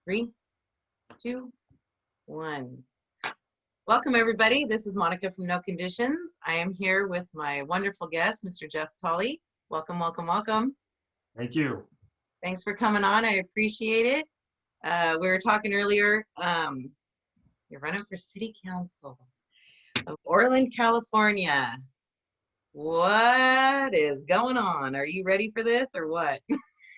Three, two, one. Welcome, everybody. This is Monica from No Conditions. I am here with my wonderful guest, Mr. Jeff Tolley. Welcome, welcome, welcome. Thank you. Thanks for coming on. I appreciate it. We were talking earlier. You're running for City Council of Orland, California. What is going on? Are you ready for this or what?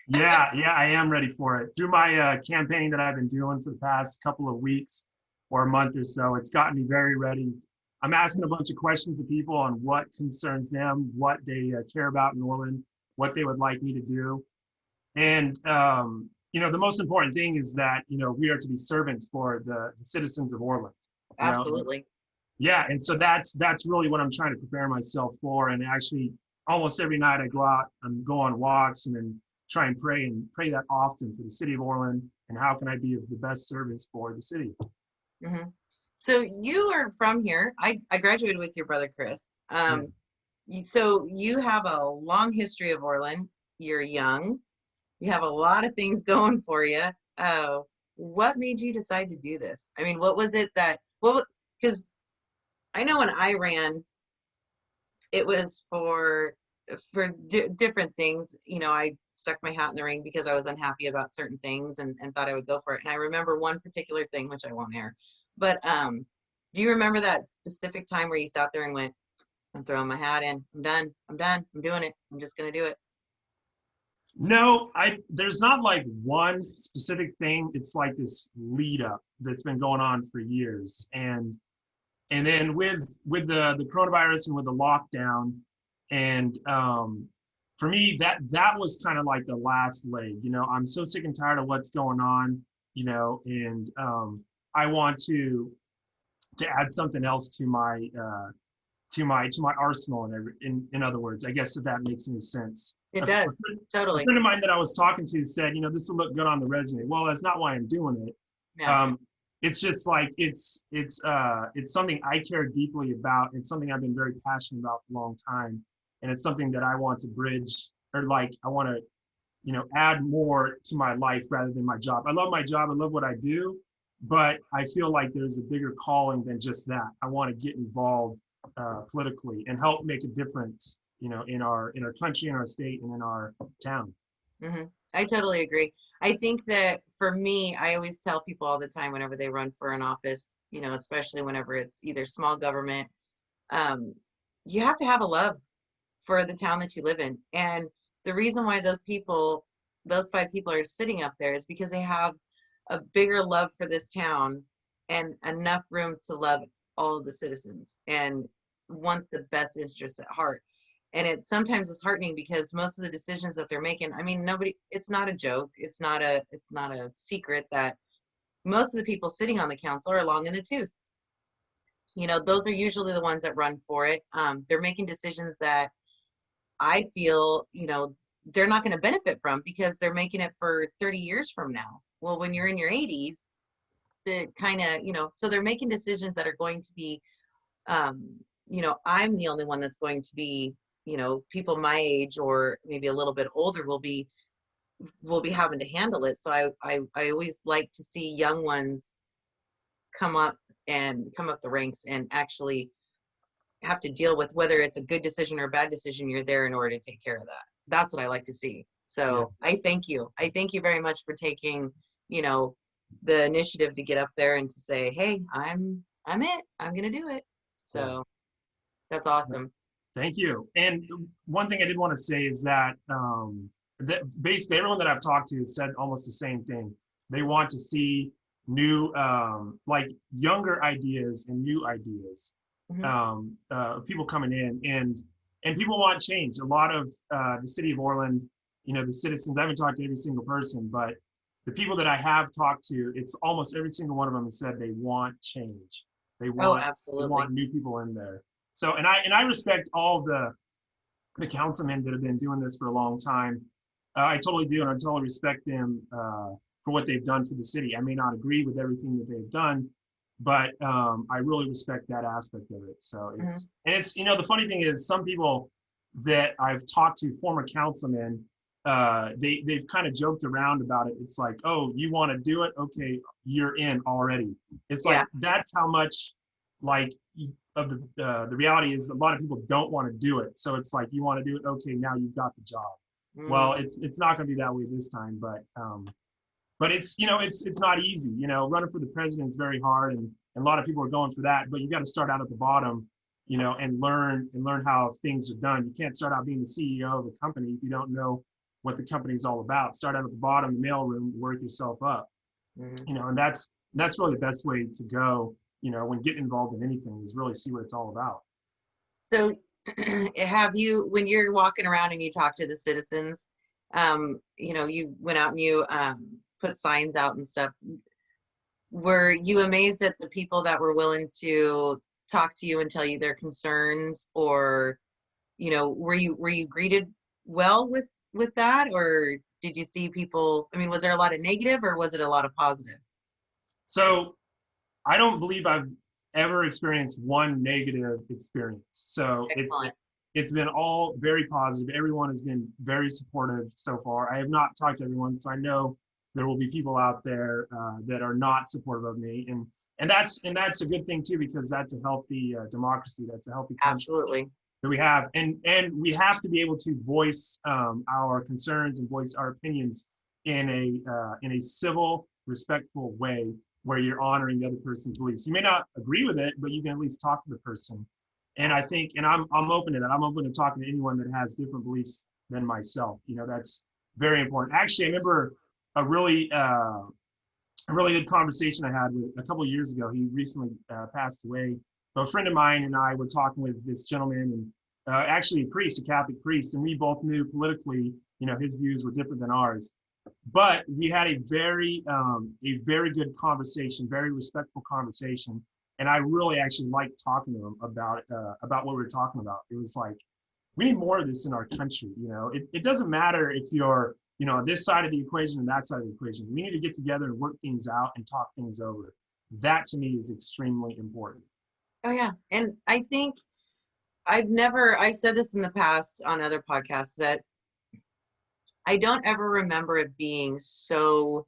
Yeah, I am ready for it. Through my campaign that I've been doing for the past couple of weeks or a month or so, it's gotten me very ready. I'm asking a bunch of questions to people on what concerns them, what they care about in Orland, what they would like me to do. And, the most important thing is that, we are to be servants for the citizens of Orland. Absolutely. Yeah, and so that's really what I'm trying to prepare myself for. And actually, almost every night I go out and go on walks and then try and pray that often for the city of Orland and how can I be of the best service for the city. Mm-hmm. So you are from here. I graduated with your brother Chris. Yeah. So you have a long history of Orland. You're young. You have a lot of things going for you. What made you decide to do this? I mean, what was it that? Well, because I know when I ran, it was for different things. I stuck my hat in the ring because I was unhappy about certain things and thought I would go for it. And I remember one particular thing, which I won't air, but do you remember that specific time where you sat there and went, I'm throwing my hat in, I'm done, I'm doing it, I'm just gonna do it? No, there's not like one specific thing. It's like this lead up that's been going on for years. And then with the coronavirus and with the lockdown, and for me that was kind of like the last leg. I'm so sick and tired of what's going on, and I want to add something else to my arsenal. In other words, I guess if that makes any sense. It does. Totally. A friend of mine that I was talking to said, this will look good on the resume. Well, that's not why I'm doing it. No. It's just like it's something I care deeply about. It's something I've been very passionate about for a long time, and it's something that I want to bridge, or like I want to add more to my life rather than my job. I love my job, I love what I do, but I feel like there's a bigger calling than just that. I want to get involved politically and help make a difference, in our country, in our state, and in our town. Mm-hmm. I totally agree. I think that for me, I always tell people all the time whenever they run for an office, especially whenever it's either small government, you have to have a love for the town that you live in. And the reason why those 5 people are sitting up there is because they have a bigger love for this town and enough room to love all of the citizens and want the best interests at heart. And it's sometimes disheartening because most of the decisions that they're making, I mean, it's not a joke. It's not a secret that most of the people sitting on the council are long in the tooth. Those are usually the ones that run for it. They're making decisions that I feel, they're not going to benefit from because they're making it for 30 years from now. Well, when you're in your 80s, the kind of, so they're making decisions that are going to be, I'm the only one that's going to be, people my age or maybe a little bit older will be having to handle it. So I always like to see young ones come up the ranks and actually have to deal with whether it's a good decision or a bad decision. You're there in order to take care of that. That's what I like to see. So yeah. I thank you very much for taking, the initiative to get up there and to say, hey, I'm going to do it. So that's awesome. Thank you. And one thing I did want to say is that basically everyone that I've talked to has said almost the same thing. They want to see new, like younger ideas and new ideas, people coming in, and people want change. A lot of the city of Orland, the citizens, I haven't talked to every single person, but the people that I have talked to, it's almost every single one of them has said they want change. They want new people in there. So, and I respect all the councilmen that have been doing this for a long time. I totally do, and I totally respect them for what they've done for the city. I may not agree with everything that they've done, but I really respect that aspect of it. So and it's the funny thing is some people that I've talked to, former councilmen, they've kind of joked around about it. It's like, oh, you want to do it? Okay, you're in already. It's like Yeah. that's how much like of the reality is a lot of people don't want to do it. So it's like you want to do it. Okay, now you've got the job. Mm, Well, it's not going to be that way this time, but it's it's not easy. Running for the president is very hard, and a lot of people are going for that. But you got to start out at the bottom, and learn how things are done. You can't start out being the CEO of a company if you don't know what the company's all about. Start out at the bottom, the mailroom, work yourself up. mm. And that's really the best way to go. When getting involved in anything is really see what it's all about. So have you, when you're walking around and you talk to the citizens, you went out and you put signs out and stuff. Were you amazed at the people that were willing to talk to you and tell you their concerns, or were you greeted well with that, or did you see people? I mean, was there a lot of negative or was it a lot of positive? So I don't believe I've ever experienced one negative experience. So Excellent. it's been all very positive. Everyone has been very supportive so far. I have not talked to everyone, so I know there will be people out there that are not supportive of me, and that's a good thing too, because that's a healthy democracy. That's a healthy country Absolutely. that we have, and we have to be able to voice our concerns and voice our opinions in a civil, respectful way where you're honoring the other person's beliefs. You may not agree with it, but you can at least talk to the person. And I think, and I'm open to that. I'm open to talking to anyone that has different beliefs than myself. That's very important. Actually, I remember a really good conversation I had with a couple of years ago. He recently passed away. So a friend of mine and I were talking with this gentleman, and actually a priest, a Catholic priest, and we both knew politically, his views were different than ours. But we had a very good conversation, very respectful conversation, and I really actually liked talking to him about what we were talking about. It was like we need more of this in our country. It doesn't matter if you're this side of the equation and that side of the equation. We need to get together and work things out and talk things over. That to me is extremely important. Oh yeah. And I think I've said this in the past on other podcasts, that I don't ever remember it being so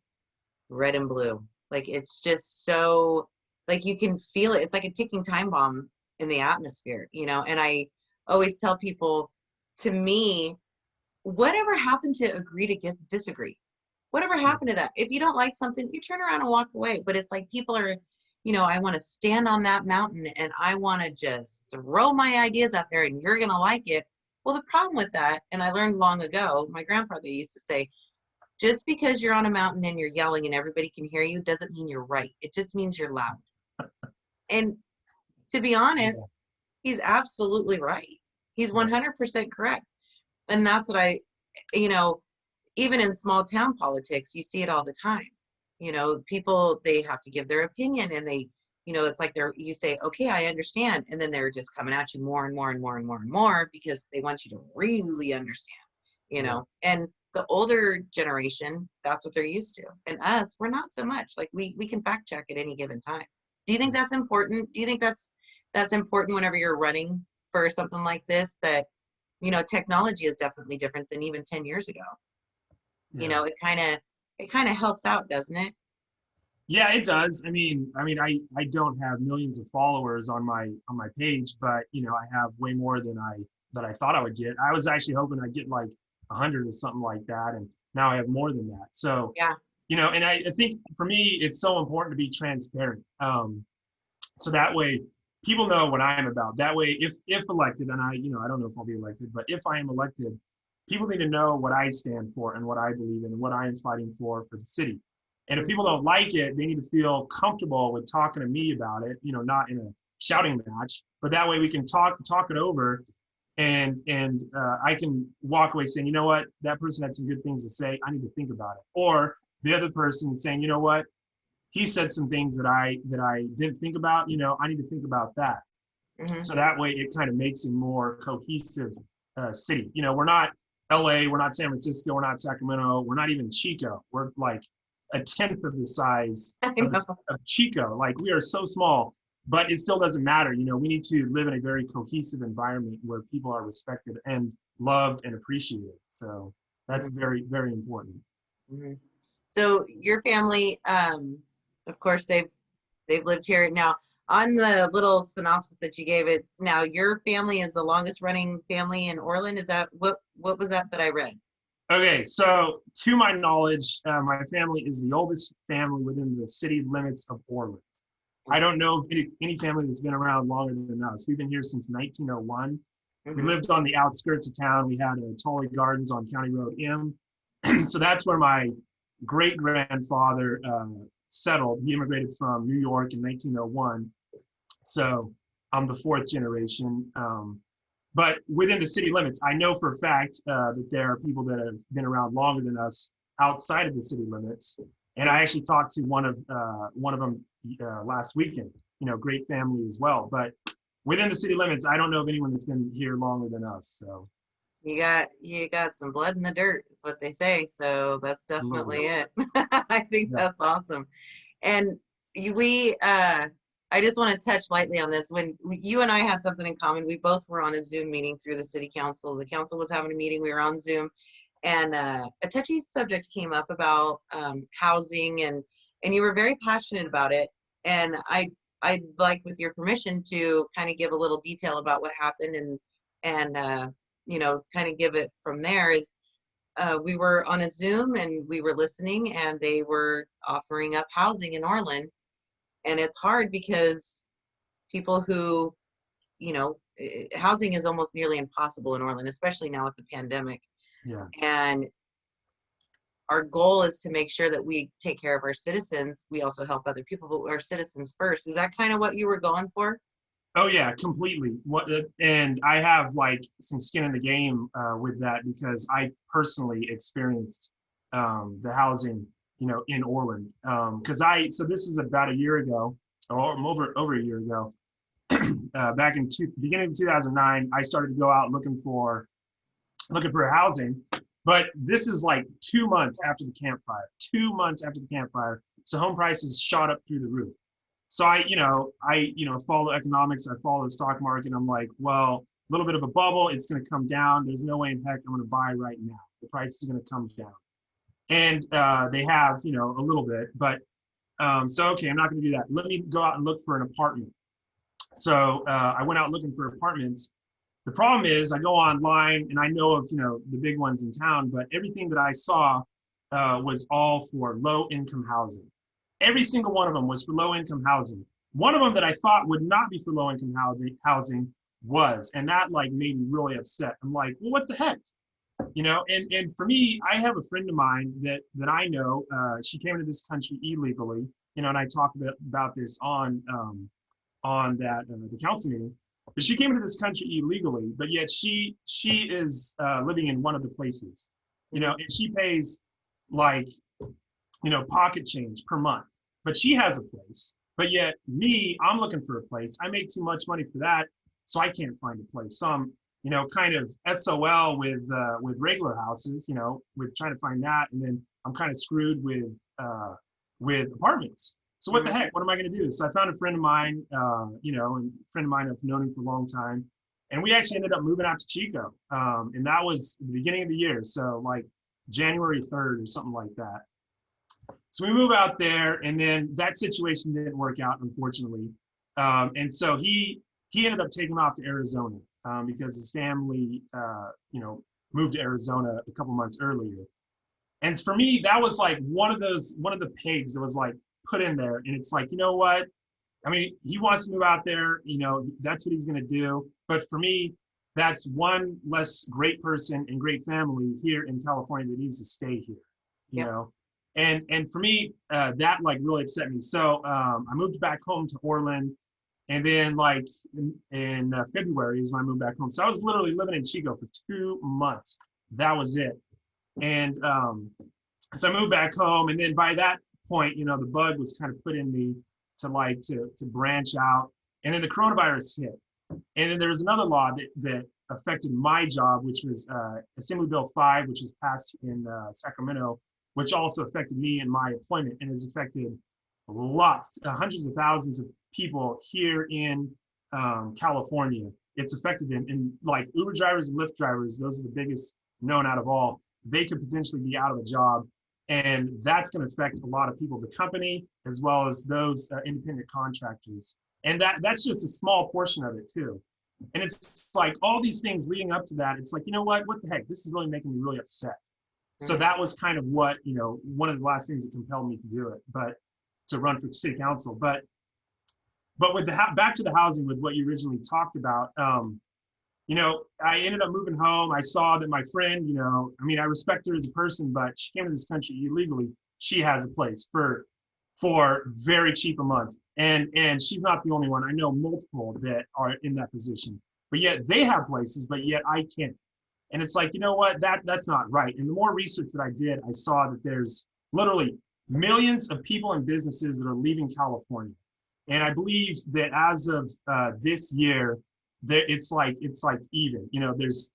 red and blue. Like it's just so, like you can feel it. It's like a ticking time bomb in the atmosphere, and I always tell people, to me, whatever happened to agree to disagree? Whatever happened to that? If you don't like something, you turn around and walk away. But it's like people are, I want to stand on that mountain and I want to just throw my ideas out there and you're going to like it. Well, the problem with that, and I learned long ago, my grandfather used to say, just because you're on a mountain and you're yelling and everybody can hear you doesn't mean you're right. It just means you're loud. And to be Yeah. honest, he's absolutely right. He's Yeah. 100% correct. And that's what you know, even in small town politics, you see it all the time. People, they have to give their opinion and it's like you say, okay, I understand. And then they're just coming at you more and more and more and more and more because they want you to really understand, Yeah. and the older generation, that's what they're used to. And us, we're not so much. Like we can fact check at any given time. Do you think that's important? Do you think that's important whenever you're running for something like this, that technology is definitely different than even 10 years ago? Yeah. It kind of helps out, doesn't it? Yeah, it does. I don't have millions of followers on my page, but I have way more than I thought I would get. I was actually hoping I'd get like 100 or something like that, and now I have more than that. So, Yeah. and I think for me, it's so important to be transparent. So that way people know what I'm about. That way, if elected, and I don't know if I'll be elected, but if I am elected, people need to know what I stand for and what I believe in and what I am fighting for the city. And if Mm. people don't like it, they need to feel comfortable with talking to me about it, not in a shouting match, but that way we can talk it over, and I can walk away saying, you know what, that person had some good things to say. I need to think about it. Or the other person saying, you know what, he said some things that I didn't think about. I need to think about that. Hmm. So that way it kind of makes a more cohesive city. We're not LA, we're not San Francisco, we're not Sacramento, we're not even Chico. We're like a tenth of the size I know. of Chico. Like we are so small, but it still doesn't matter. We need to live in a very cohesive environment where people are respected and loved and appreciated. So That's Mhm. very, very important. Mhm. So your family, of course, they've lived here now. On the little synopsis that you gave, it's now your family is the longest running family in Orland. Is that what was that I read? Okay, so to my knowledge, my family is the oldest family within the city limits of Orland. I Okay. don't know of any family that's been around longer than us. We've been here since 1901. We Hmm. lived on the outskirts of town. We had a Tolley Gardens on County Road M. So that's where my great grandfather settled. He immigrated from New York in 1901. So I'm the fourth generation. But within the city limits, I know for a fact that there are people that have been around longer than us outside of the city limits. And I Yeah. actually talked to one of them last weekend. You know, great family as well. But within the city limits, I don't know of anyone that's been here longer than us. So You got some blood in the dirt, is what they say. So that's absolutely, definitely it. I think yeah. that's awesome. And we I just want to touch lightly on this. When you and I had something in common, we both were on a Zoom meeting through the city council. The council was having a meeting, we were on Zoom, and a touchy subject came up about housing, and you were very passionate about it. And I'd like, with your permission, to kind of give a little detail about what happened, and kind of give it from there. Is we were on a Zoom and we were listening, and they were offering up housing in Orland. And it's hard because people who, housing is almost nearly impossible in Orland, especially now with the pandemic. Yeah. And our goal is to make sure that we take care of our citizens. We also help other people, but our citizens first. Is that kind of what you were going for? Oh yeah, completely. And I have like some skin in the game with that because I personally experienced the housing, in Orland. Because so this is about a year ago, or over a year ago. Back in beginning of 2009, I started to go out looking for housing. But this is like 2 months after the campfire. 2 months after the campfire, so home prices shot up through the roof. So I follow economics. I follow the stock market. I'm like, well, a little bit of a bubble. It's going to come down. There's no way in heck I'm going to buy right now. The price is going to come down, and they have, a little bit. But so okay, I'm not going to do that. Let me go out and look for an apartment. So I went out looking for apartments. The problem is I go online and I know of, the big ones in town, but everything that I saw was all for low income housing. Every single one of them was for low income housing. One of them that I thought would not be for low income housing was, and that like made me really upset. I'm like, well, what the heck? And for me, I have a friend of mine that I know. She came into this country illegally, and I talk about this on that the council meeting. But she came into this country illegally, but yet she is living in one of the places, Hmm. and she pays like pocket change per month. But she has a place. But yet me, I'm looking for a place. I make too much money for that, so I can't find a place. So I'm kind of SOL with regular houses, with trying to find that, and then I'm kind of screwed with apartments. So what the Hmm. heck? What am I going to do? So I found a friend of mine, and a friend of mine I've known him for a long time, and we actually ended up moving out to Chico, and that was the beginning of the year, so like January 3rd or something like that. So we move out there, and then that situation didn't work out, unfortunately. And so he ended up taking off to Arizona because his family, moved to Arizona a couple months earlier. And for me, that was like one of the pigs that was like put in there. And it's like, you know what? I mean, he wants to move out there. That's what he's going to do. But for me, that's one less great person and great family here in California that needs to stay here. You Yep. know, and for me, that like really upset me. So I moved back home to Orland, and then like in February is when I moved back home. So I was literally living in Chico for 2 months. That was it. And so I moved back home, and then by that point, the bug was kind of put in me to branch out, and then the coronavirus hit, and then there was another law that affected my job, which was Assembly Bill 5, which was passed in Sacramento, which also affected me and my employment, and has affected lots, hundreds of thousands of people here in California. It's affected them, and like Uber drivers and Lyft drivers, those are the biggest known out of all. they could potentially be out of a job. And that's going to affect a lot of people, the company, as well as those independent contractors. And that's just a small portion of it too. And it's like all these things leading up to that. It's like, you know what the heck? This is really making me really upset. So Mhm. that was kind of what, one of the last things that compelled me to do it, but to run for city council. But with back to the housing, with what you originally talked about, I ended up moving home. I saw that my friend, I mean, I respect her as a person, but she came to this country illegally. She has a place for very cheap a month. And she's not the only one. I know multiple that are in that position. But yet they have places, but yet I can't. And it's like, you know what? That's not right. And the more research that I did, I saw that there's literally millions of people and businesses that are leaving California. And I believe that as of this year, it's like even. There's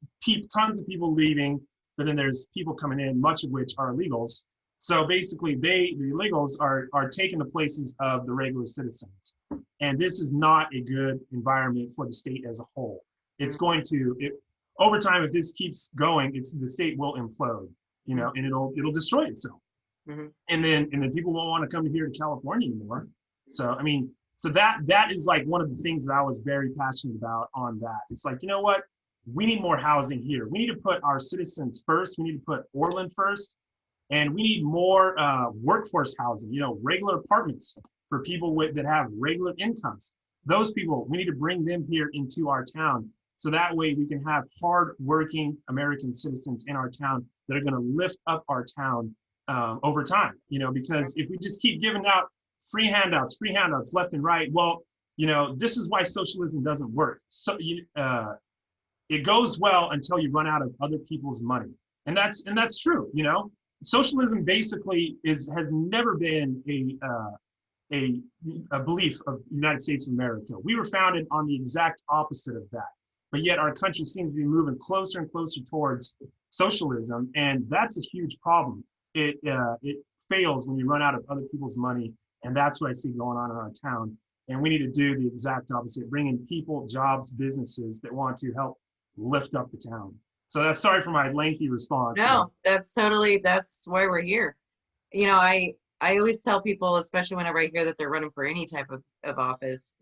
tons of people leaving, but then there's people coming in, much of which are illegals. So basically, the illegals are taking the places of the regular citizens, and this is not a good environment for the state as a whole. It's Mhm. going to over time, if this keeps going, the state will implode, Mhm. and it'll destroy itself. Mhm. And then people won't want to come here to California anymore. So I mean, so that is like one of the things that I was very passionate about on that. It's like, you know what? We need more housing here. We need to put our citizens first. We need to put Orland first, and we need more workforce housing. Regular apartments for people that have regular incomes. Those people, we need to bring them here into our town, so that way we can have hard-working American citizens in our town that are going to lift up our town over time. Because if we just keep giving out free handouts left and right, well, this is why socialism doesn't work. So it goes well until you run out of other people's money, and that's true. Socialism basically has never been a belief of the United States of America. We were founded on the exact opposite of that, but yet our country seems to be moving closer and closer towards socialism, and that's a huge problem. It fails when you run out of other people's money, and that's what I see going on in our town. And we need to do the exact opposite: bring in people, jobs, businesses that want to help lift up the town. So that's, sorry for my lengthy response, but No, that's why we're here. I always tell people, especially whenever I hear that they're running for any type of office,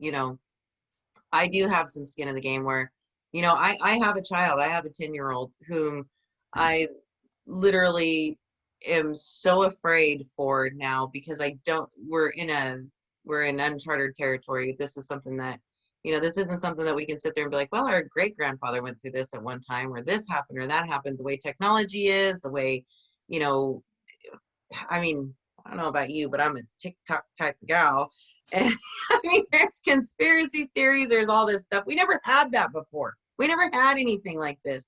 I do have some skin in the game where, I have a child. I have a 10-year-old whom I literally am so afraid for now because I don't, we're in uncharted territory. This is something that, this isn't something that we can sit there and be like, well, our great grandfather went through this at one time, or this happened, or that happened. The way technology is, the way, you know, I mean, I don't know about you, but I'm a TikTok type of gal. And I mean, there's conspiracy theories, there's all this stuff. We never had that before. We never had anything like this.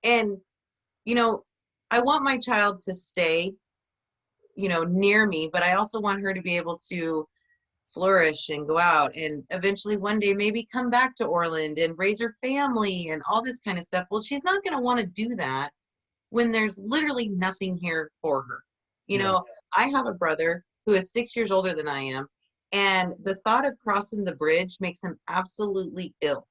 And, you know, I want my child to stay, near me, but I also want her to be able to flourish and go out and eventually one day maybe come back to Orland and raise her family and all this kind of stuff. Well, she's not going to want to do that when there's literally nothing here for her. You yeah, know, I have a brother who is 6 years older than I am, and the thought of crossing the bridge makes him absolutely ill.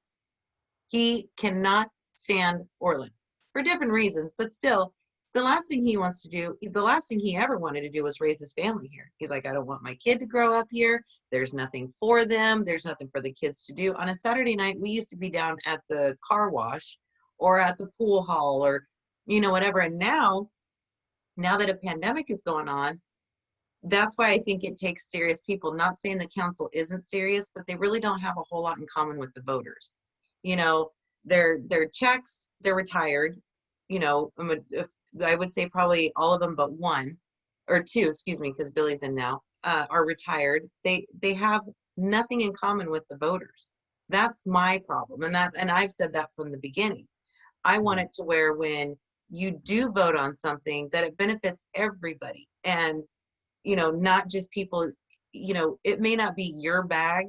He cannot stand Orland for different reasons, but still, the last thing he wants to do, the last thing he ever wanted to do was raise his family here. He's like, I don't want my kid to grow up here. There's nothing for them. There's nothing for the kids to do. On a Saturday night, we used to be down at the car wash or at the pool hall or, whatever. And now that a pandemic is going on, that's why I think it takes serious people. Not saying the council isn't serious, but they really don't have a whole lot in common with the voters. You know, they're checks, they're retired. If, I would say probably all of them but one or two, excuse me, because Billy's in now, are retired. They have nothing in common with the voters. That's my problem, and I've said that from the beginning. I want yeah, it to where when you do vote on something that it benefits everybody and not just people, it may not be your bag,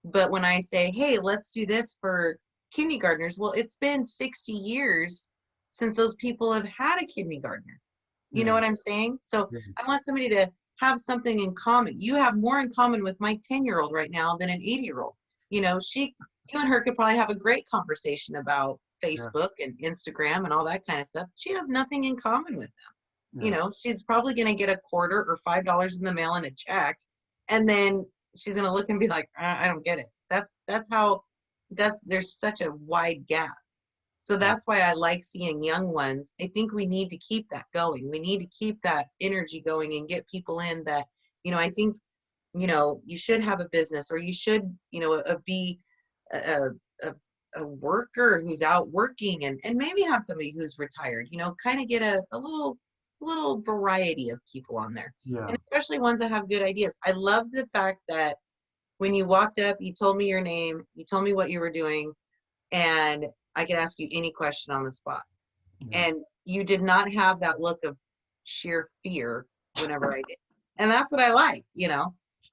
but when I say, hey, let's do this for kindergartners, well, it's been 60 years since those people have had a kindergartner. You know yeah, what I'm saying? So yeah, I want somebody to have something in common. You have more in common with my 10-year-old right now than an 80-year-old. You and her could probably have a great conversation about Yeah. Facebook and Instagram and all that kind of stuff. She has nothing in common with them. You Yeah. know, she's probably going to get a quarter or $5 in the mail in a check, and then she's going to look and be like, I don't get it. That's how there's such a wide gap. So Yeah. that's why I like seeing young ones. I think we need to keep that going. We need to keep that energy going and get people in that, I think, you should have a business, or you should, be a, a, a worker who's out working, and maybe have somebody who's retired, kind of get a little variety of people on there. Yeah. And especially ones that have good ideas. I love the fact that when you walked up, you told me your name, you told me what you were doing, and I could ask you any question on the spot. Yeah. And you did not have that look of sheer fear whenever I did. And that's what I like. Yeah.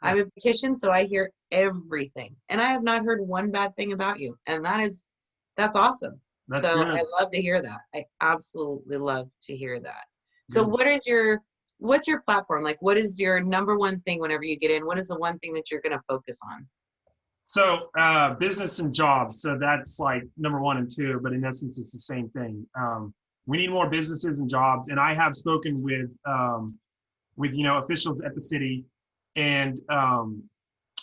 I'm a beautician, so I hear everything. And I have not heard one bad thing about you. And that's awesome. That's So good. I love to hear that. I absolutely love to hear that. So Good. what's your platform? Like, what is your number one thing whenever you get in? What is the one thing that you're going to focus on? So business and jobs. So that's like number one and two, but in essence, it's the same thing. We need more businesses and jobs. And I have spoken with officials at the city, and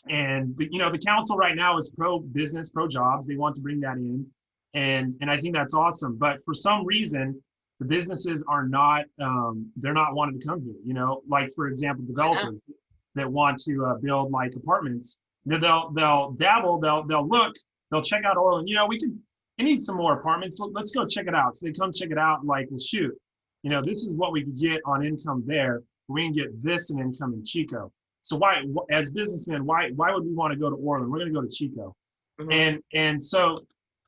the council right now is pro business, pro jobs. They want to bring that in, and I think that's awesome. But for some reason, the businesses are not they're not wanting to come here. Like for example, Why not? developers that want to build like apartments. They'll dabble, they'll look, they'll check out Orland. It needs some more apartments. Let's go check it out. So they come check it out, and like, well, shoot, this is what we could get on income there. We can get this in income in Chico. So why, as businessmen, why would we want to go to Orland? We're going to go to Chico. Mm-hmm. And so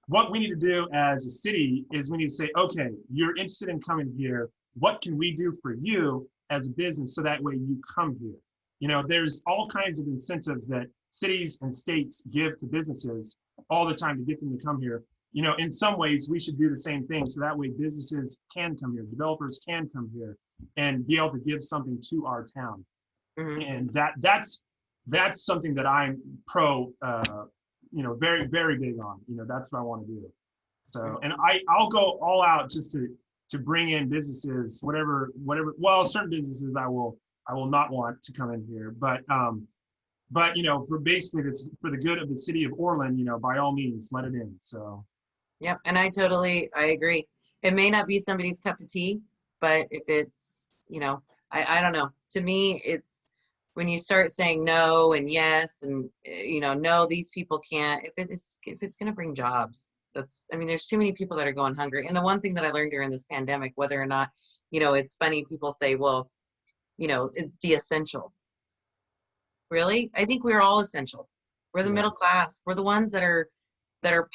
what we need to do as a city is we need to say, okay, you're interested in coming here. What can we do for you as a business so that way you come here? There's all kinds of incentives that cities and states give to businesses all the time to get them to come here. In some ways, we should do the same thing so that way businesses can come here, developers can come here and be able to give something to our town. Mm-hmm. And that's something that I'm pro, very, very big on. That's what I want to do. So, and I'll go all out just to bring in businesses, whatever. Well, certain businesses I will not want to come in here, but for basically it's for the good of the city of Orland, by all means, let it in. So. Yep, and I agree. It may not be somebody's cup of tea, but if it's, I don't know. To me, it's when you start saying no and yes, and no, these people can't. If it's going to bring jobs, there's too many people that are going hungry. And the one thing that I learned during this pandemic, whether or not, it's funny, people say, well, the essential. Really? I think we're all essential. We're the Yeah. middle class. We're the ones that are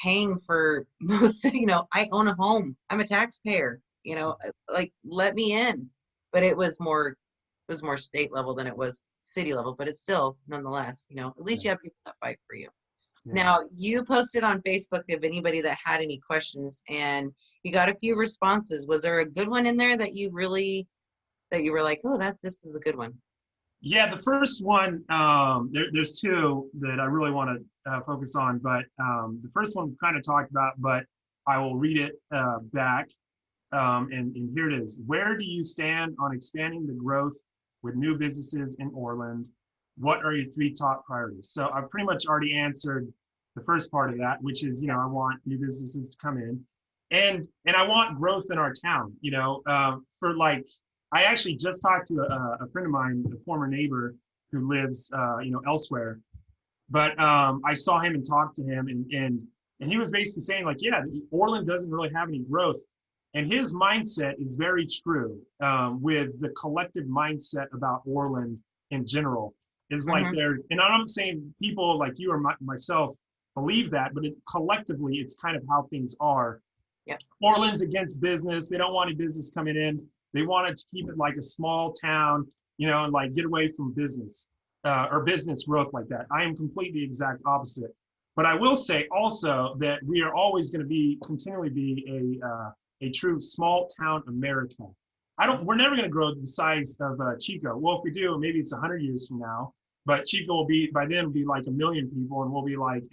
paying for most. I own a home. I'm a taxpayer. Like, let me in. But it was more state level than it was city level, but it's still nonetheless, at least Yeah. you have people that fight for you. Yeah. Now, you posted on Facebook of anybody that had any questions, and you got a few responses. Was there a good one in there that you were like, oh, this is a good one? Yeah, the first one, there's two that I really want to focus on, but the first one we kind of talked about, but I will read it back. And here it is. Where do you stand on expanding the growth with new businesses in Orland? What are your three top priorities? So I've pretty much already answered the first part of that, which is, I want new businesses to come in, and I want growth in our town. For like, I actually just talked to a friend of mine, a former neighbor who lives, elsewhere. But I saw him and talked to him, and he was basically saying like, yeah, Orland doesn't really have any growth. And his mindset is very true with the collective mindset about Orland in general. Is like there's, and I'm not saying people like you or myself believe that, but collectively, it's kind of how things are. Yeah. Orland's against business. They don't want any business coming in. They wanted to keep it like a small town, and like get away from business or business growth like that. I am completely the exact opposite. But I will say also that we are always going to continually be a true small town America. We're never going to grow the size of Chico. Well, if we do, maybe it's 100 years from now, but Chico by then will be like 1 million people, and we'll be like,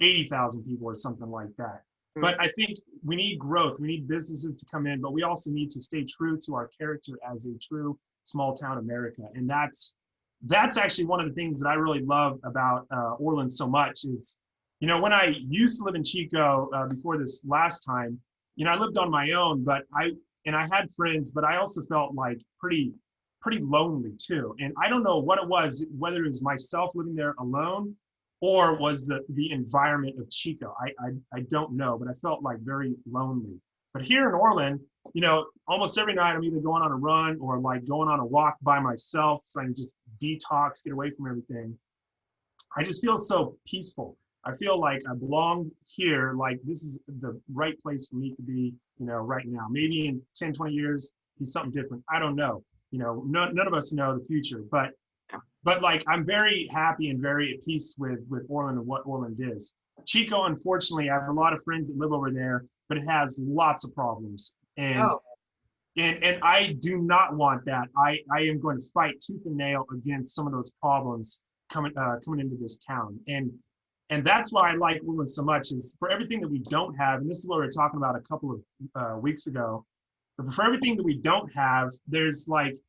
80,000 people or something like that. Mm. But I think we need growth. We need businesses to come in, but we also need to stay true to our character as a true small town America. And that's actually one of the things that I really love about Orland so much is, when I used to live in Chico before this last time, I lived on my own, but I had friends, but I also felt like pretty lonely too. And I don't know what it was, whether it was myself living there alone or was the environment of Chico. I don't know, but I felt like very lonely. But here in Orland, almost every night I'm either going on a run or like going on a walk by myself so I can just detox, get away from everything. I just feel so peaceful. I feel like I belong here. Like this is the right place for me to be, right now. Maybe in 10, 20 years, be something different. I don't know. None of us know the future, but like I'm very happy and very at peace with Orland and what Orland is. Chico, unfortunately, I have a lot of friends that live over there, but it has lots of problems. And Oh, and I do not want that. I am going to fight tooth and nail against some of those problems coming into this town. And that's why I like Orland so much is for everything that we don't have, and this is what we were talking about a couple of weeks ago. But for everything that we don't have, there's an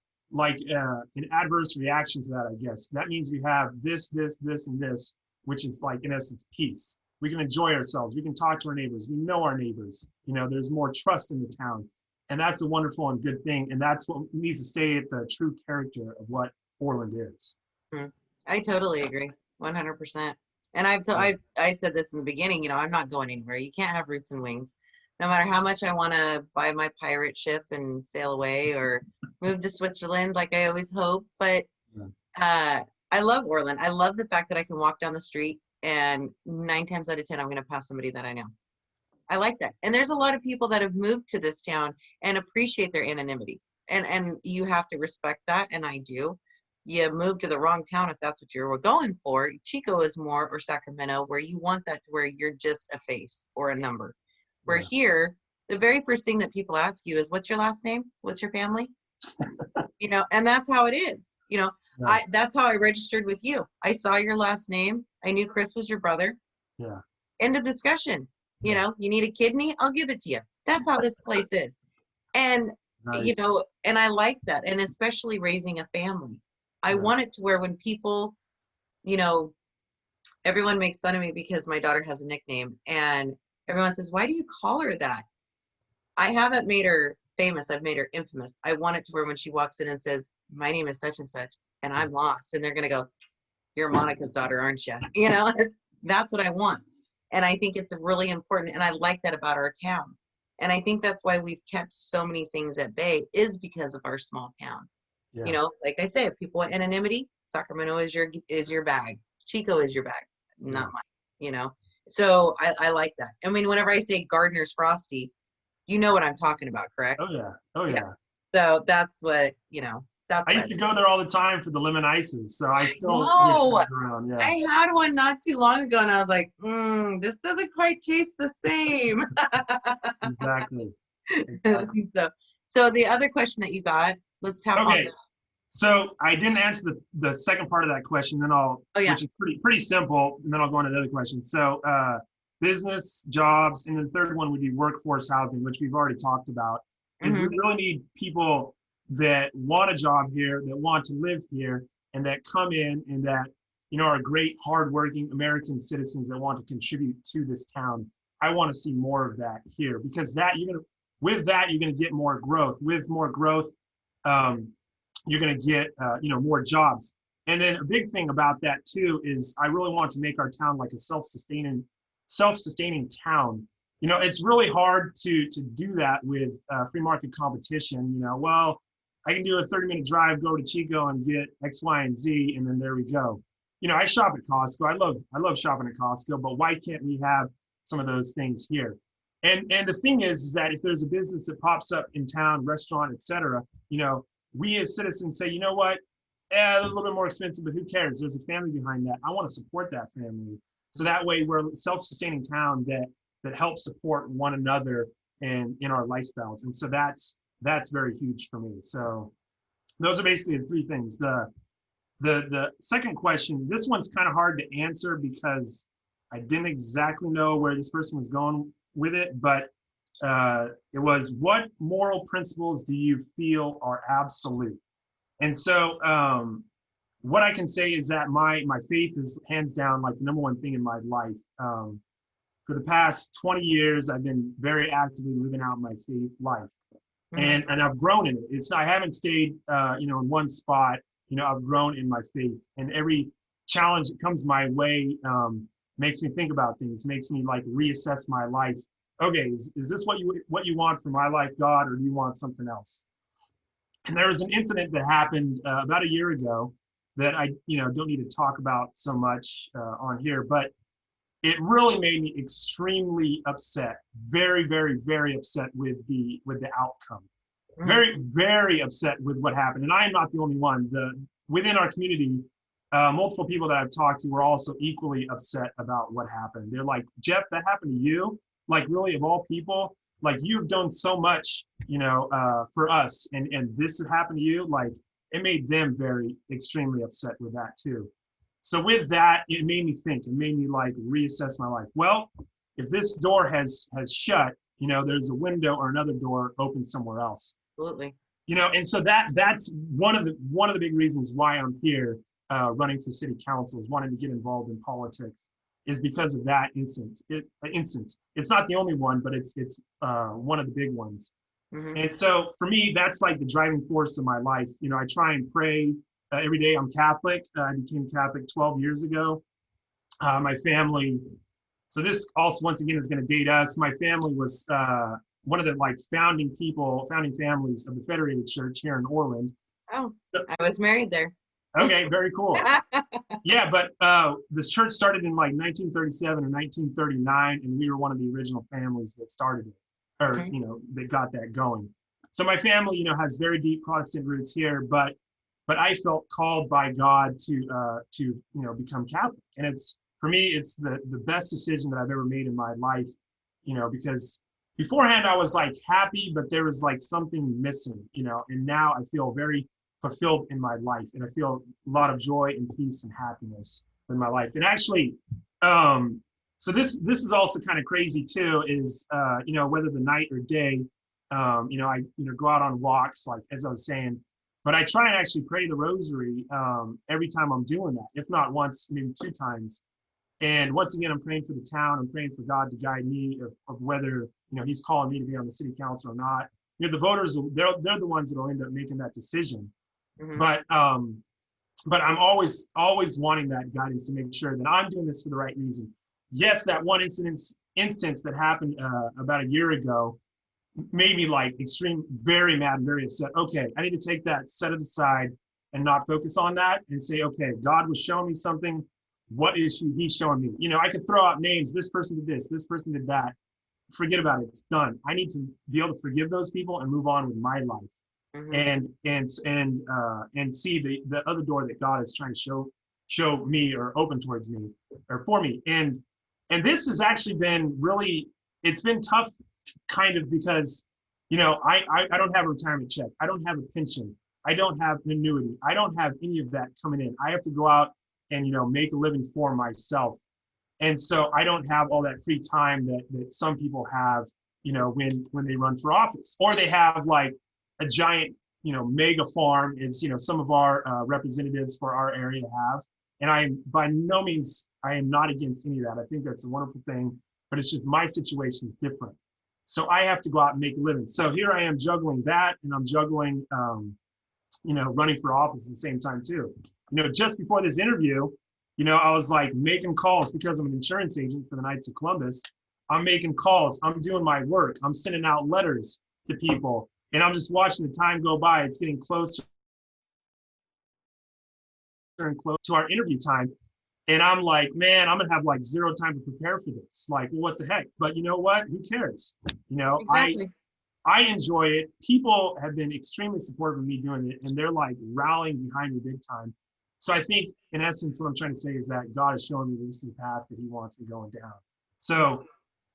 adverse reaction to that, I guess. That means we have this, and this, which is like in essence peace. We can enjoy ourselves. We can talk to our neighbors. We know our neighbors. There's more trust in the town, and that's a wonderful and good thing. And that's what needs to stay at the true character of what Orland is. mm. I totally agree, 100%. And I said this in the beginning, I'm not going anywhere. You can't have roots and wings. No matter how much I want to buy my pirate ship and sail away or move to Switzerland like I always hope, but Yeah. I love Orland. I love the fact that I can walk down the street and 9 times out of 10 I'm going to pass somebody that I know. I like that. And there's a lot of people that have moved to this town and appreciate their anonymity. And you have to respect that, and I do. You move to the wrong town if that's what you're going for. Chico is more, or Sacramento, where you want that to where you're just a face or a number. Where Yeah. here, the very first thing that people ask you is, what's your last name? What's your family? And that's how it is. Yeah. That's how I registered with you. I saw your last name. I knew Chris was your brother. Yeah. End of discussion. Yeah. You need a kidney? I'll give it to you. That's how this place is. And, Nice. and I like that. And especially raising a family. I Yeah. want it to where when people, you know, everyone makes fun of me because my daughter has a nickname and everyone says, why do you call her that? I haven't made her famous. I've made her infamous. I want it to where when she walks in and says, my name is such and such, and I'm lost, and they're going to go, you're Monica's daughter, aren't you? That's what I want. And I think it's really important. And I like that about our town. And I think that's why we've kept so many things at bay is because of our small town. Yeah. Like I say, if people want anonymity, Sacramento is your bag. Chico is your bag, Yeah. not mine. So I like that. I mean, whenever I say Gardner's Frosty, you know what I'm talking about, correct? Oh yeah. Oh yeah. So that's what, that's I what used to go there all the time for the lemon ices, so I still wish it no, was around. Yeah. I had one not too long ago and I was like, this doesn't quite taste the same. Exactly. Exactly. So the other question that you got, let's tap on Okay. that. So I didn't answer the second part of that question, then Oh yeah. which is pretty simple, and then I'll go on to the other question. So business, jobs, and then the third one would be workforce housing, which we've already talked about. Is we really need people that want a job here, that want to live here, and that come in and that are great, hardworking American citizens that want to contribute to this town. I want to see more of that here because with that you're gonna get more growth. With more growth, you're going to get more jobs. And then a big thing about that too is I really want to make our town like a self-sustaining town. It's really hard to do that with free market competition. Well, I can do a 30-minute drive, go to Chico and get X, Y, and Z, and then there we go. I shop at Costco. I love shopping at Costco, but why can't we have some of those things here? And the thing is that if there's a business that pops up in town, restaurant, etc., we as citizens say, you know what, a little bit more expensive, but who cares? There's a family behind that. I want to support that family. So that way we're a self-sustaining town that helps support one another and in our lifestyles. And so that's very huge for me. So those are basically the three things. The second question, this one's kind of hard to answer because I didn't exactly know where this person was going with it, but it was, what moral principles do you feel are absolute? And so what I can say is that my faith is hands down like the number one thing in my life. For the past 20 years, I've been very actively living out my faith life, Hmm. and I've grown in it. I haven't stayed in one spot. I've grown in my faith, and every challenge that comes my way makes me think about things, makes me like reassess my life. Okay, is this what you want for my life, God, or do you want something else? And there was an incident that happened about a year ago that I don't need to talk about so much on here, but it really made me extremely upset, very, very, very upset with the outcome. Hmm. Very, very upset with what happened. And I am not the only one. Within our community, multiple people that I've talked to were also equally upset about what happened. They're like, Jeff, that happened to you? Like, really, of all people? Like, you've done so much, for us, and this has happened to you? Like, it made them very extremely upset with that too. So with that, it made me think. It made me like reassess my life. Well, if this door has shut, there's a window or another door open somewhere else. Absolutely. And so that's one of the big reasons why I'm here, running for city councils, wanting to get involved in politics, is because of that instance. It's not the only one, but it's one of the big ones. Hmm. And so for me, that's like the driving force of my life. I try and pray every day. I'm Catholic. I became Catholic 12 years ago. My family. So this also, once again, is going to date us. My family was one of the like founding families of the Federated Church here in Orland. Oh, I was married there. Okay, very cool. Yeah, but this church started in like 1937 or 1939, and we were one of the original families that started it, or Hmm. that got that going. So my family, has very deep Protestant roots here, but I felt called by God to become Catholic, and it's for me, it's the best decision that I've ever made in my life, because beforehand I was like happy, but there was like something missing, and now I feel very fulfilled in my life, and I feel a lot of joy and peace and happiness in my life. And actually, so this is also kind of crazy too, is whether the night or day, I go out on walks, like as I was saying, but I try and actually pray the rosary every time I'm doing that, if not once, maybe two times. And once again, I'm praying for the town. I'm praying for God to guide me of whether He's calling me to be on the city council or not. The voters, they're the ones that will end up making that decision. Hmm. But I'm always wanting that guidance to make sure that I'm doing this for the right reason. Yes, that one instance that happened about a year ago made me like very mad and very upset. Okay, I need to take that, set it aside, and not focus on that, and say, okay, God was showing me something. What is He showing me? I could throw out names. This person did this person did that. Forget about it. It's done. I need to be able to forgive those people and move on with my life, Hmm. and see the other door that God is trying to show me or open towards me or for me. And this has actually been really, it's been tough, kind of, because I don't have a retirement check. I don't have a pension. I don't have an annuity. I don't have any of that coming in. I have to go out and make a living for myself. And so I don't have all that free time that some people have, when they run for office, or they have like a giant, mega farm, is some of our representatives for our area have. And I am by no means, I am not against any of that. I think that's a wonderful thing, but it's just my situation is different. So I have to go out and make a living. So here I am juggling that, and I'm juggling, running for office at the same time too. Just before this interview, I was like making calls because I'm an insurance agent for the Knights of Columbus. I'm making calls. I'm doing my work. I'm sending out letters to people, and I'm just watching the time go by. It's getting closer and closer to our interview time. And I'm like, man, I'm gonna have like zero time to prepare for this. Like, well, what the heck? But you know what? Who cares? You know, I Exactly. I enjoy it. People have been extremely supportive of me doing it, and they're like rallying behind me big time. So I think, in essence, what I'm trying to say is that God is showing me this is the path that He wants me going down. So,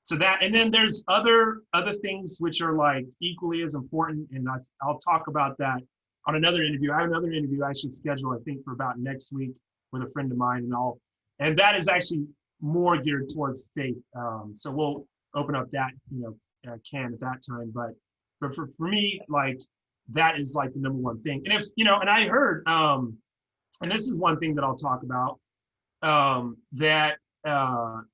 so that, and then there's other things which are like equally as important, and I'll talk about that on another interview. I have another interview I should schedule, I think, for about next week with a friend of mine, and that is actually more geared towards faith. So open up that, can at that time. But for me, like, that is like the number one thing. And if, and I heard, and this is one thing that I'll talk about, that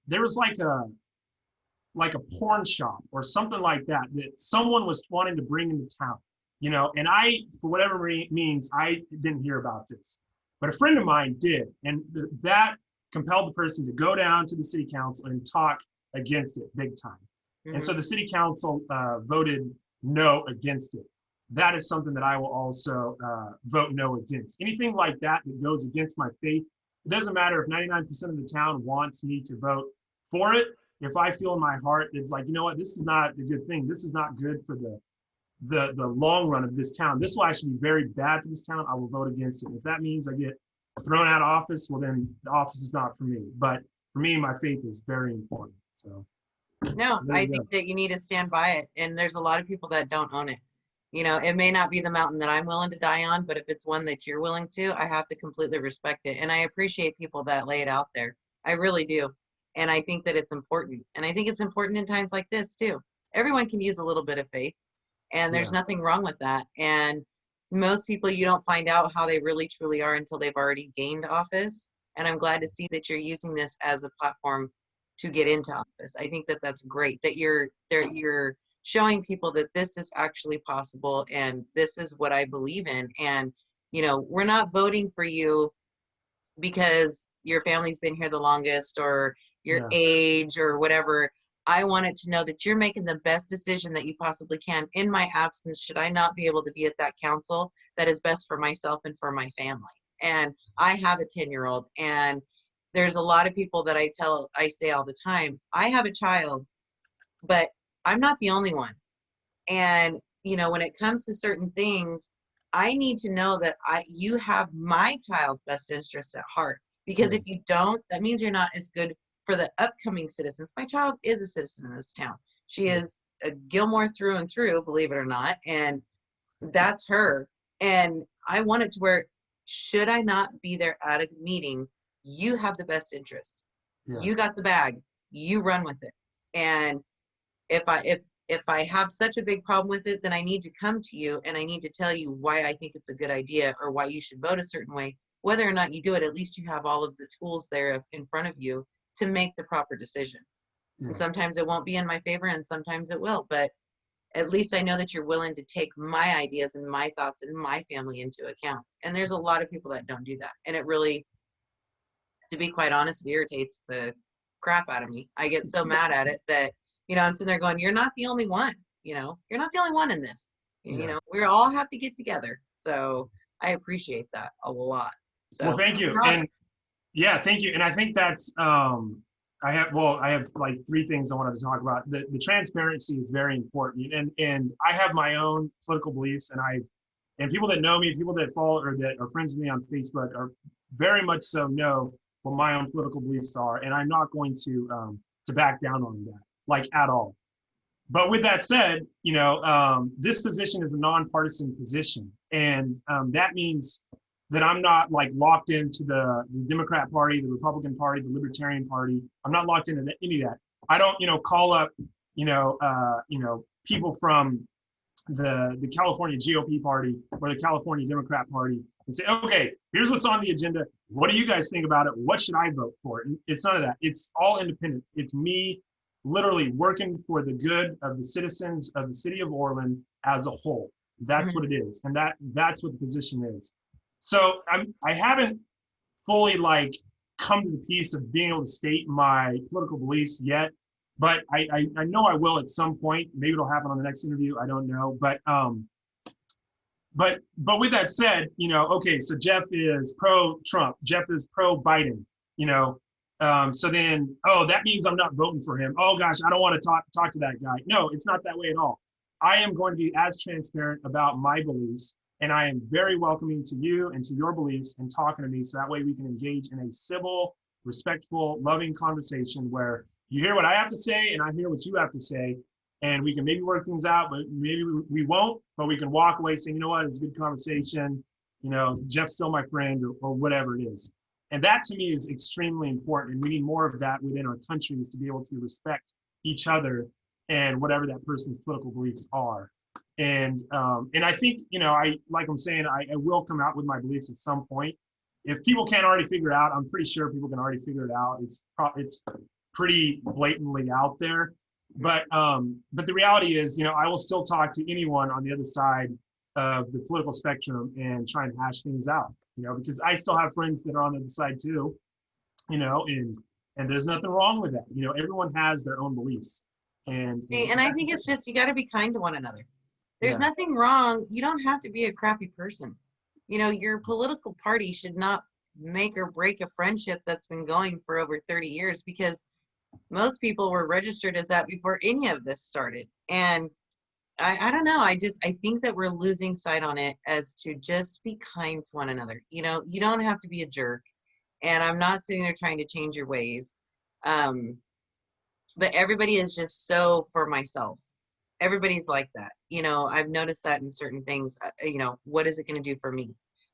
there was like a porn shop or something like that someone was wanting to bring into town, and I, for whatever means, I didn't hear about this, but a friend of mine did, and that compelled the person to go down to the city council and talk against it big time. And so the city council voted no against it. That is something that I will also vote no against. Anything like that that goes against my faith, it doesn't matter if 99% of the town wants me to vote for it. If I feel in my heart, it's like, you know what, this is not a good thing. This is not good for the long run of this town. This will actually be very bad for this town. I will vote against it. If that means I get thrown out of office, well, then the office is not for me. But for me, my faith is very important. So No, there I you think go. that you need to stand by it. And there's a lot of people that don't own it. It may not be the mountain that I'm willing to die on, but if it's one that you're willing to, I have to completely respect it. And I appreciate people that lay it out there. I really do. And I think that it's important. And I think it's important in times like this too. Everyone can use a little bit of faith, and there's Yeah, nothing wrong with that. And most people, you don't find out how they really truly are until they've already gained office. And I'm glad to see that you're using this as a platform to get into office. I think that that's great that you're showing people that this is actually possible and this is what I believe in. And we're not voting for you because your family's been here the longest or your yeah, age or whatever. I wanted to know that you're making the best decision that you possibly can in my absence, should I not be able to be at that council, that is best for myself and for my family. And I have a 10-year-old, and there's a lot of people that I say all the time, I have a child, but I'm not the only one. And when it comes to certain things, I need to know that you have my child's best interests at heart. Because yeah, if you don't, that means you're not as good for the upcoming citizens. My child is a citizen in this town. She yeah, is a Gilmore through and through, believe it or not. And that's her. And I want it to where, should I not be there at a meeting, you have the best interest. yeah, You got the bag. You run with it. And if I have such a big problem with it, then I need to come to you and I need to tell you why I think it's a good idea or why you should vote a certain way. Whether or not you do it, at least you have all of the tools there in front of you to make the proper decision. And yeah, sometimes it won't be in my favor and sometimes it will, but at least I know that you're willing to take my ideas and my thoughts and my family into account. And there's a lot of people that don't do that. And it really, to be quite honest, it irritates the crap out of me. I get so mad at it that, I'm sitting there going, you're not the only one, you're not the only one in this. yeah. We all have to get together. So I appreciate that a lot. Well, So thank you. you're And honest. yeah, thank you. And I think that's I have like three things I wanted to talk about. The transparency is very important. And I have my own political beliefs, and people that know me, people that follow or that are friends with me on Facebook are very much so know what my own political beliefs are. And I'm not going to back down on that, like, at all. But with that said, this position is a nonpartisan position, and that means that I'm not like locked into the Democrat Party, the Republican Party, the Libertarian Party. I'm not locked into any of that. I don't, call up, people from the California GOP Party or the California Democrat Party and say, okay, here's what's on the agenda. What do you guys think about it? What should I vote for? And it's none of that. It's all independent. It's me literally working for the good of the citizens of the city of Orland as a whole. That's Mhm. what it is, and that's what the position is. So I haven't fully like come to the piece of being able to state my political beliefs yet, but I know I will at some point. Maybe it'll happen on the next interview. I don't know, but with that said, okay, so Jeff is pro Trump, Jeff is pro Biden, so then, oh, that means I'm not voting for him. Oh gosh, I don't want to talk to that guy. No, it's not that way at all. I am going to be as transparent about my beliefs, and I am very welcoming to you and to your beliefs and talking to me, so that way we can engage in a civil, respectful, loving conversation where you hear what I have to say and I hear what you have to say, and we can maybe work things out, but maybe we won't, but we can walk away saying, you know what, it's a good conversation. Jeff's still my friend, or whatever it is. And that to me is extremely important. And we need more of that within our countries to be able to respect each other and whatever that person's political beliefs are. And I think, I like I'm saying, I will come out with my beliefs at some point. If people can't already figure it out, I'm pretty sure people can already figure it out. It's pretty blatantly out there. But the reality is, I will still talk to anyone on the other side of the political spectrum and try and hash things out. Because I still have friends that are on the other side too. And there's nothing wrong with that. Everyone has their own beliefs. See, and I think it's just, you got to be kind to one another. There's yeah, nothing wrong. You don't have to be a crappy person. Your political party should not make or break a friendship that's been going for over 30 years, because most people were registered as that before any of this started. And I don't know. I think that we're losing sight on it, as to just be kind to one another. You don't have to be a jerk. And I'm not sitting there trying to change your ways. Um, but everybody is just so for myself. Everybody's like that. I've noticed that in certain things. What is it going to do for me?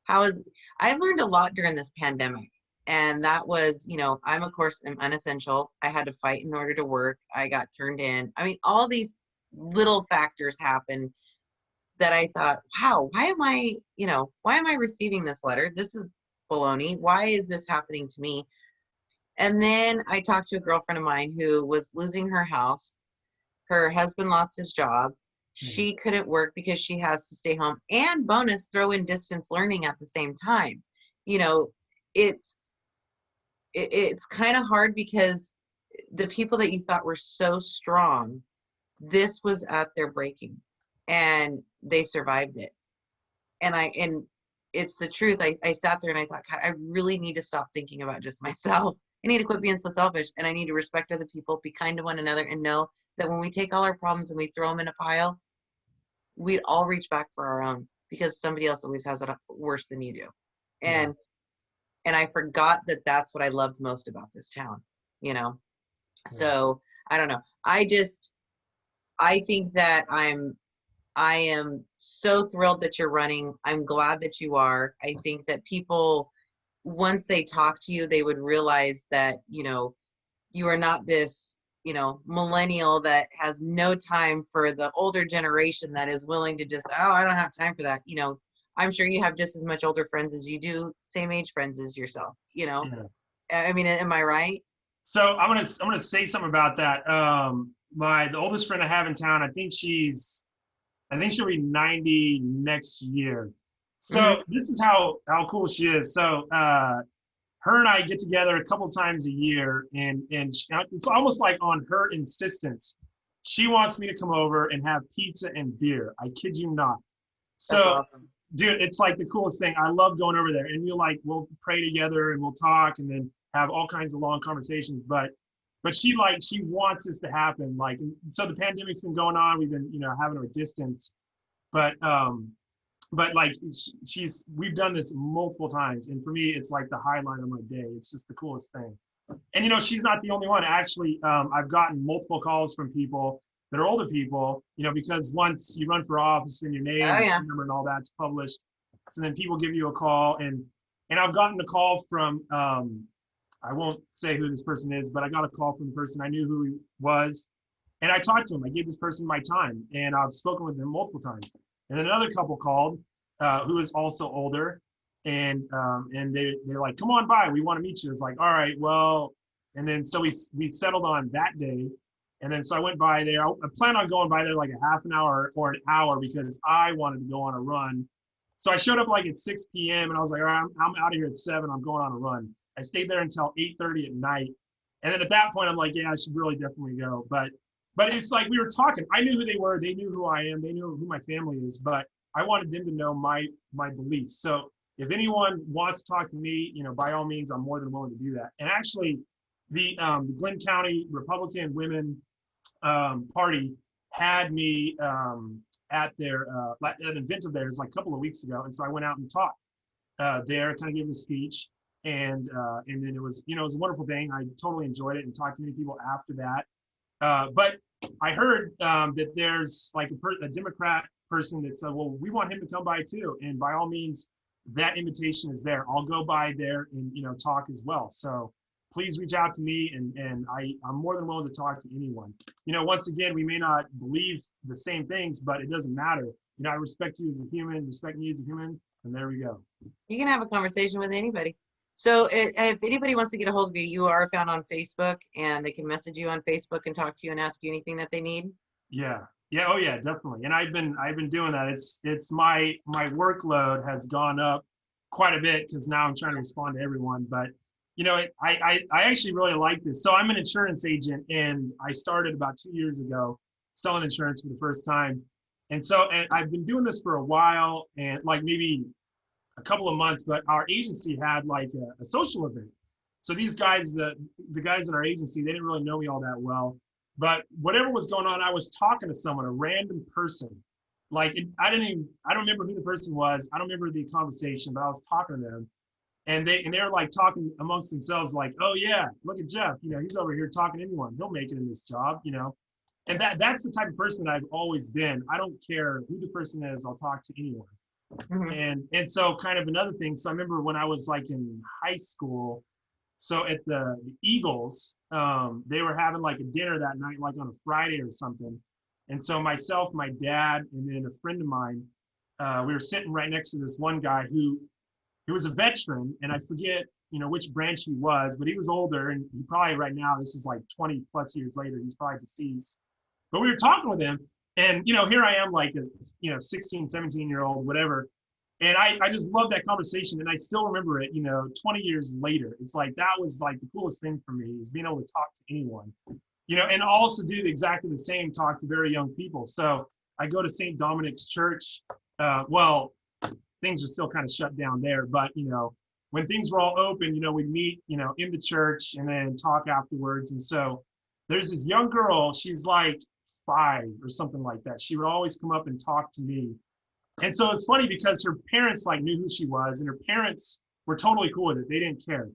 I learned a lot during this pandemic. And that was, I'm of course am unessential. I had to fight in order to work. I got turned in. I mean, all these little factors happened that I thought, wow, why am I receiving this letter? This is baloney. Why is this happening to me? And then I talked to a girlfriend of mine who was losing her house. Her husband lost his job. She couldn't work because she has to stay home, and bonus, throw in distance learning at the same time. You know, it's it's kind of hard, because the people that you thought were so strong, this was at their breaking, and they survived it. And it's the truth. I sat there and I thought, God, I really need to stop thinking about just myself. I need to quit being so selfish, and I need to respect other people, be kind to one another, and know that when we take all our problems and we throw them in a pile, we'd all reach back for our own, because somebody else always has it worse than you do. yeah, And I forgot that that's what I loved most about this town, you know? yeah. So I don't know. I think that I am so thrilled that you're running. I'm glad that you are. I think that people, once they talk to you, they would realize that, you are not this, millennial that has no time for the older generation that is willing to just, oh, I don't have time for that. I'm sure you have just as much older friends as you do same age friends as yourself. Yeah. I mean, am I right? So I'm gonna say something about that. The oldest friend I have in town, I think she'll be 90 next year. Hmm. So this is how cool she is. So her and I get together a couple times a year, and it's almost like on her insistence. She wants me to come over and have pizza and beer. I kid you not. That's So, awesome. dude, it's like the coolest thing. I love going over there, and we'll pray together and we'll talk, and then have all kinds of long conversations. But she wants this to happen. Like, so the pandemic's been going on. We've been having our distance, but like we've done this multiple times, and for me it's like the highlight of my day. It's just the coolest thing. And she's not the only one. Actually, I've gotten multiple calls from people that are older people, because once you run for office and your name Oh and yeah. phone number and all that's published, so then people give you a call. And I've gotten a call from I won't say who this person is, but I got a call from the person. I knew who he was, and I talked to him. I gave this person my time, and I've spoken with him multiple times. And then another couple called, who is also older, and they're like, "Come on by, we want to meet you." It's like, all right, well, and then so we settled on that day, and then so I went by there. I plan on going by there like a half an hour or an hour, because I wanted to go on a run. So I showed up like at 6 p.m. and I was like, all right, I'm out of here at 7. I'm going on a run. I stayed there until 8:30 at night, and then at that point I'm like, yeah, I should really definitely go. But it's like we were talking. I knew who they were. They knew who I am. They knew who my family is. But I wanted them to know my beliefs. So if anyone wants to talk to me, by all means, I'm more than willing to do that. And actually, the Glenn County Republican Women Party had me at an event of theirs like a couple of weeks ago, and so I went out and talked there, kind of gave a speech, and then it was a wonderful thing. I totally enjoyed it and talked to many people after that. But I heard that there's like a Democrat person that said, well, we want him to come by too. And by all means, that invitation is there. I'll go by there and talk as well. So please reach out to me, and I'm more than willing to talk to anyone. Once again, we may not believe the same things, but it doesn't matter. I respect you as a human, respect me as a human, and there we go. You can have a conversation with anybody. So if anybody wants to get a hold of you, you are found on Facebook, and they can message you on Facebook and talk to you and ask you anything that they need. Yeah. Yeah. Oh yeah, definitely. And I've been doing that. It's my workload has gone up quite a bit because now I'm trying to respond to everyone. But I actually really like this. So I'm an insurance agent, and I started about 2 years ago selling insurance for the first time. And I've been doing this for a while, and like maybe a couple of months, but our agency had like a social event. So these guys, the guys in our agency, they didn't really know me all that well. But whatever was going on, I was talking to someone, a random person. I don't remember who the person was. I don't remember the conversation, but I was talking to them, and they're like talking amongst themselves, like, oh yeah, look at Jeff. He's over here talking to anyone. He'll make it in this job. And that's the type of person that I've always been. I don't care who the person is. I'll talk to anyone. Mm-hmm. And so kind of another thing. So I remember when I was like in high school, so at the Eagles, they were having like a dinner that night, like on a Friday or something. And so myself, my dad, and then a friend of mine, we were sitting right next to this one guy who was a veteran, and I forget, which branch he was, but he was older, and he probably right now, this is like 20 plus years later, he's probably deceased. But we were talking with him, and here I am, like a 16, 17-year-old, whatever. And I just love that conversation, and I still remember it, 20 years later. It's like that was like the coolest thing for me, is being able to talk to anyone, and also do exactly the same, talk to very young people. So I go to St. Dominic's Church. Well, things are still kind of shut down there, but when things were all open, we'd meet, in the church and then talk afterwards. And so there's this young girl, she's like 5 or something like that. She would always come up and talk to me. And so it's funny because her parents like knew who she was, and her parents were totally cool with it. They didn't care.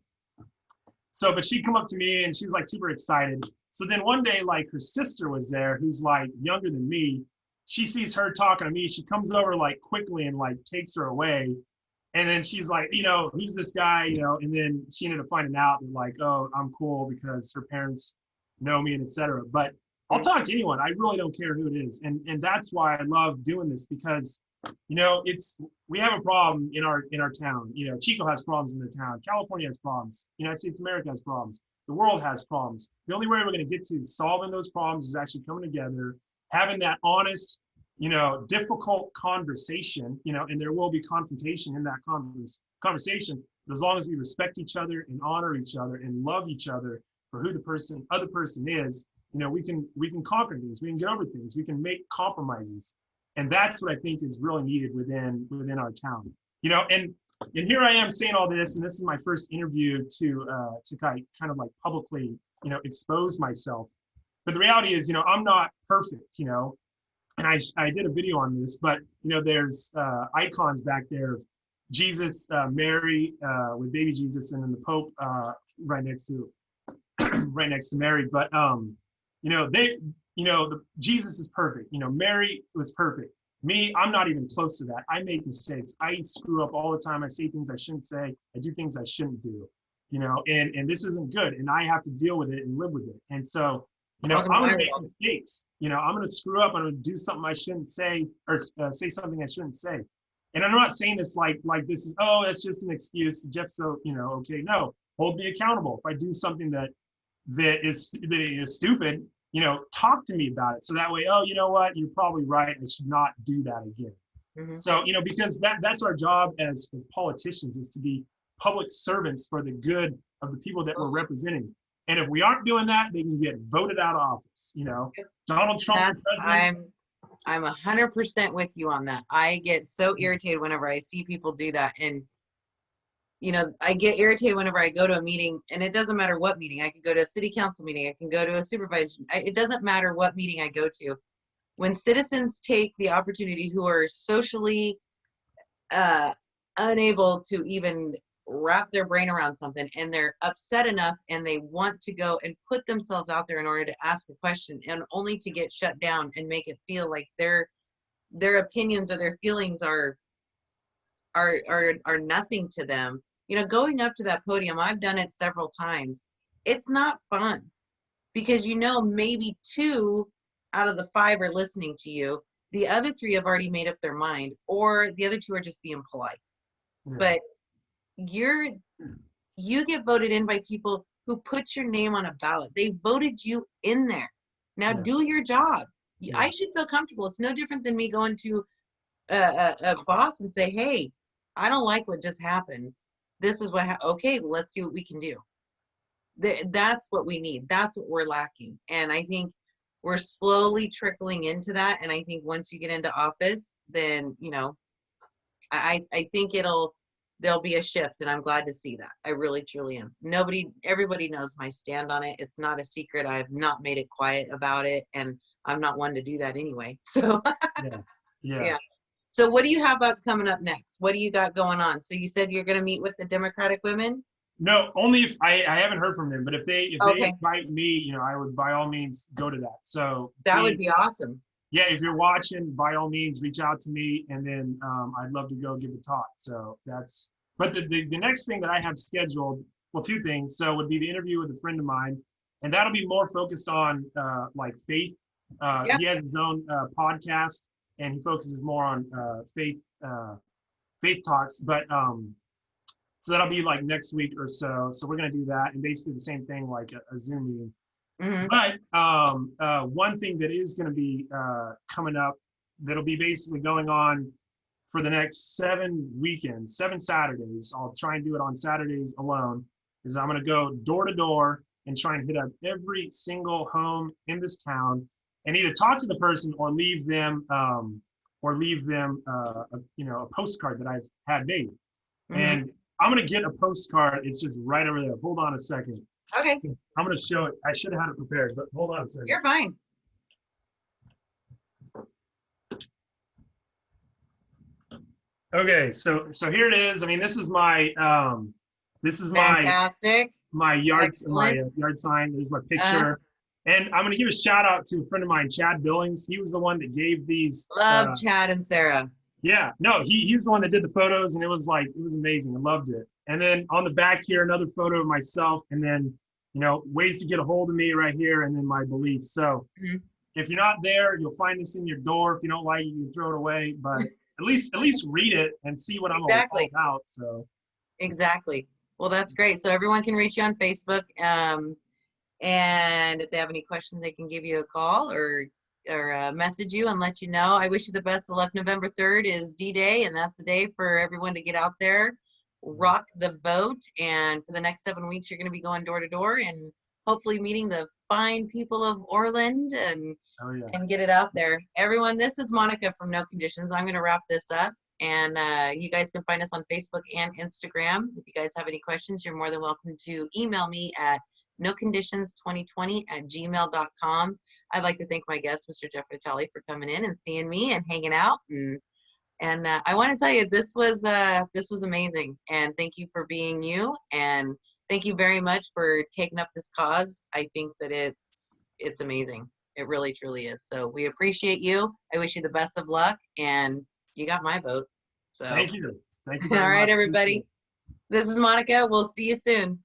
So, but she'd come up to me and she's like super excited. So then one day, like her sister was there, who's like younger than me. She sees her talking to me. She comes over like quickly and like takes her away. And then she's like, who's this guy? And then she ended up finding out that like, oh, I'm cool because her parents know me and etc. But I'll talk to anyone. I really don't care who it is. And that's why I love doing this, because we have a problem in our town. Chico has problems in the town. California has problems. United States of America has problems. The world has problems. The only way we're going to get to solving those problems is actually coming together, having that honest, difficult conversation, and there will be confrontation in that conversation. But as long as we respect each other and honor each other and love each other for who the other person is, we can conquer things. We can get over things. We can make compromises. And that's what I think is really needed within our town. And here I am saying all this, and this is my first interview to kind of like publicly, expose myself. But the reality is, I'm not perfect, and I did a video on this, but there's icons back there of Jesus, Mary with baby Jesus, and then the Pope right next to Mary. But Jesus is perfect. Mary was perfect. Me, I'm not even close to that. I make mistakes. I screw up all the time. I say things I shouldn't say. I do things I shouldn't do. And this isn't good. And I have to deal with it and live with it. And so, I'm going to make mistakes. I'm going to screw up. I'm going to do something I shouldn't say, or say something I shouldn't say. And I'm not saying this like this is, oh, that's just an excuse. Jeff's so, okay. No, hold me accountable. If I do something that is stupid, talk to me about it. So that way, oh, you know what? You're probably right. I should not do that again. Mm-hmm. So, because that's our job as politicians, is to be public servants for the good of the people that we're representing. And if we aren't doing that, they can get voted out of office. Donald Trump's the president. I'm 100% with you on that. I get so irritated whenever I see people do that. And I get irritated whenever I go to a meeting, and it doesn't matter what meeting. I can go to a city council meeting. I can go to a supervisor. It doesn't matter what meeting I go to. When citizens take the opportunity, who are socially unable to even wrap their brain around something, and they're upset enough and they want to go and put themselves out there in order to ask a question, and only to get shut down and make it feel like their opinions or their feelings are nothing to them. Going up to that podium, I've done it several times, it's not fun because you know maybe 2 out of the 5 are listening to you. The other 3 have already made up their mind, or the other 2 are just being polite. Yeah. But you're you get voted in by people who put your name on a ballot. They voted you in there. Now Yeah. do your job. Yeah. I should feel comfortable. It's no different than me going to a boss and say, "Hey, I don't like what just happened. This is what. Okay, well, let's see what we can do." That's what we need. That's what we're lacking, and I think we're slowly trickling into that. And I think once you get into office, then I think there'll be a shift, and I'm glad to see that. I really truly am. Everybody knows my stand on it. It's not a secret. I've not made it quiet about it, and I'm not one to do that anyway. So Yeah. Yeah. yeah. So what do you have coming up next? What do you got going on? So you said you're going to meet with the Democratic women? No, only if I haven't heard from them, but if they Okay, invite me, I would by all means go to that. So that would please, be awesome. yeah, if you're watching, by all means, reach out to me, and then I'd love to go give a talk. So that's. But the next thing that I have scheduled, well, 2 things. So would be the interview with a friend of mine, and that'll be more focused on like faith. Yep. He has his own podcast, and he focuses more on faith talks. But so that'll be like next week or so. So we're gonna do that, and basically the same thing, like a Zoom meeting. Hmm. But one thing that is going to be coming up, that'll be basically going on for the next 7 weekends, 7 Saturdays. I'll try and do it on Saturdays alone. Is I'm going to go door to door and try and hit up every single home in this town, and either talk to the person or leave them a postcard that I've had made. Hmm. And I'm going to get a postcard. It's just right over there. Hold on a second. Okay, I'm going to show it. I should have had it prepared, but hold on a second. you're fine. Okay, so here it is. I mean, this is my Fantastic. yard sign. There's my Uh, picture, and I'm going to give a shout out to a friend of mine, Chad Billings. He was the one that gave these. love Chad and Sarah. Yeah, no, he's the one that did the photos, and it was amazing. I loved it. And then on the back here, another photo of myself, and then ways to get a hold of me right here, and then my beliefs. So Mhm. if you're not there, you'll find this in your door. If you don't like it, you can throw it away. But at least read it and see what I'm all Exactly. about. So Exactly. Well, that's great. So everyone can reach you on Facebook. And if they have any questions, they can give you a call or message you and let you know. I wish you the best of luck. November 3rd is D-Day, and that's the day for everyone to get out there, rock the vote. And for the next 7 weeks, you're going to be going door to door and hopefully meeting the fine people of Orland oh yeah, and get it out there. Everyone, this is Monica from No Conditions. I'm going to wrap this up. And you guys can find us on Facebook and Instagram. If you guys have any questions, you're more than welcome to email me at noconditions2020@gmail.com. I'd like to thank my guest, Mr. Jeffrey Tolley, for coming in and seeing me and hanging out. And I want to tell you, this was amazing. And thank you for being you. And thank you very much for taking up this cause. I think that it's amazing. It really, truly is. So we appreciate you. I wish you the best of luck. And you got my vote. So, thank you all very right, much. everybody. This is Monica. We'll see you soon.